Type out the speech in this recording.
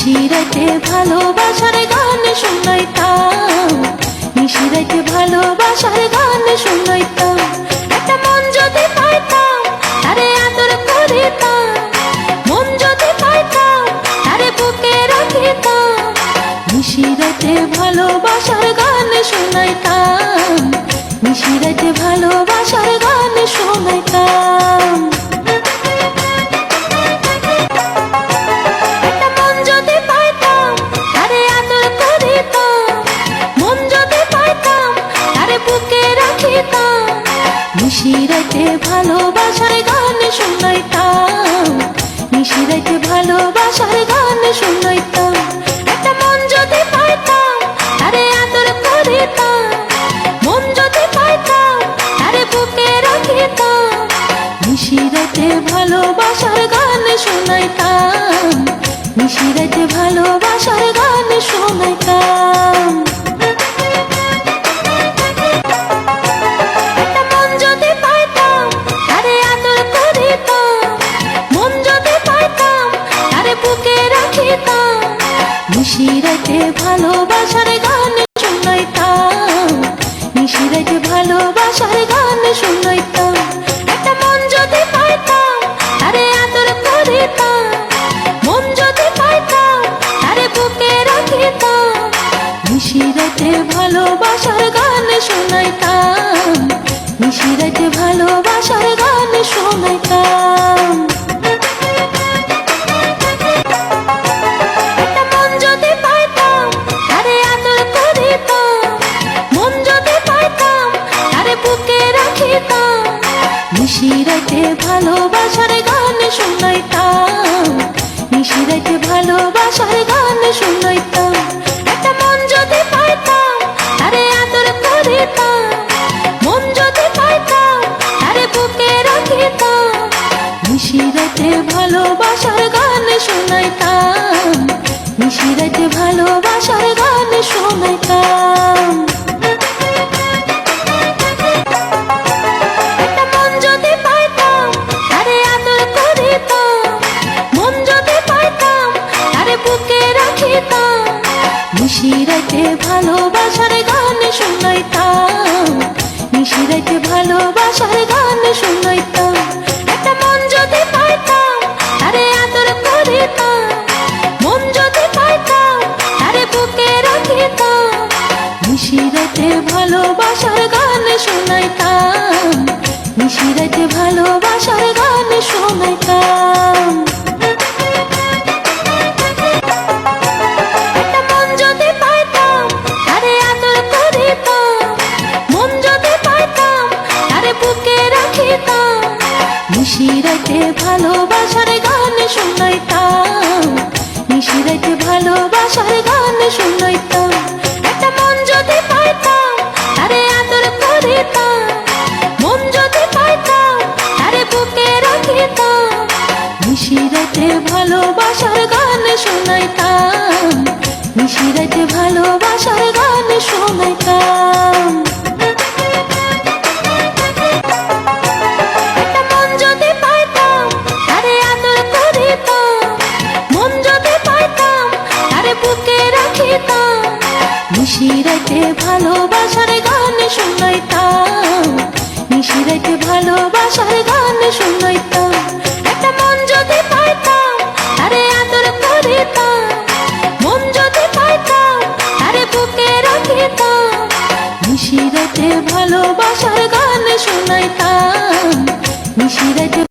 নিশিরাতে ভালোবাসার গান শুনাইতাম, নিশিরাতে ভালোবাসার গান শুনাইতাম। একটা মন যদি পাইতাম তারে আদর করিতাম, মন যদি পাইতাম তারে বুকে রাখিতাম। নিশিরাতে ভালোবাসার গান শুনাইতাম, নিশিরাতে ভালোবাসার গান শুনাইতাম। নিশিরাতে ভালোবাসার গান শুনাইতাম, নিশিরাতে ভালোবাসার গান শুনাইতাম। একটা মন যদি পাইতাম তারে আদর করিতাম, মন যদি পাইতাম তারে বুকে রাখিতাম। নিশিরাতে ভালোবাসার গান শুনাইতাম, নিশিরাতে ভালোবাসার গান শুনাইতাম। নিশিরাতে ভালোবাসার গান শুনাইতাম, নিশিরাতে ভালোবাসার গান শুনাইতাম। একটা মন যদি পাইতাম তারে আদর করিতাম, মন যদি পাইতাম তারে বুকে রাখিতাম। নিশিরাতে ভালোবাসার গান শুনাইতাম, নিশিরাতে ভালোবাসার গান শুনাইতাম। নিশিরাতে ভালোবাসার গান শুনাইতাম, নিশিরাতে ভালোবাসার গান শুনাইতাম। একটা মন যদি পাইতাম তারে আদর করিতাম, মন যদি পাইতাম তারে বুকে রাখিতাম। নিশিরাতে ভালোবাসার গান শুনাইতাম, নিশিরাতে ভালোবাসার গান শুনাইতাম। নিশিরাতে ভালোবাসার গান শুনাইতাম, নিশিরাতে ভালোবাসার গান শুনাইতাম। একটা মন যদি পাইতাম তারে আদর করিতাম, মন যদি পাইতাম তারে বুকে রাখিতাম। নিশিরাতে ভালোবাসার গান শুনাইতাম, নিশিরাতে ভালোবাসার গান শুনাইতাম। নিশিরাতে ভালোবাসার গান শুনাইতাম, নিশিরাতে ভালোবাসার গান শুনাইতাম। একটা মন যদি পাইতাম তারে আদর করিতাম, মন যদি পাইতাম তারে বুকে রাখিতাম। নিশিরাতে ভালোবাসার গান শুনাইতাম, নিশিরাতে ভালোবাসার গান শুনাইতাম। নিশিরাতে ভালোবাসার গান শুনাইতাম, নিশিরাতে ভালোবাসার গান শুনাইতাম। একটা মন যদি পাইতাম তারে আদর করিতাম, মন যদি পাইতাম তারে বুকে রাখিতাম। নিশিরাতে ভালোবাসার গান শুনাইতাম, নিশিরাতে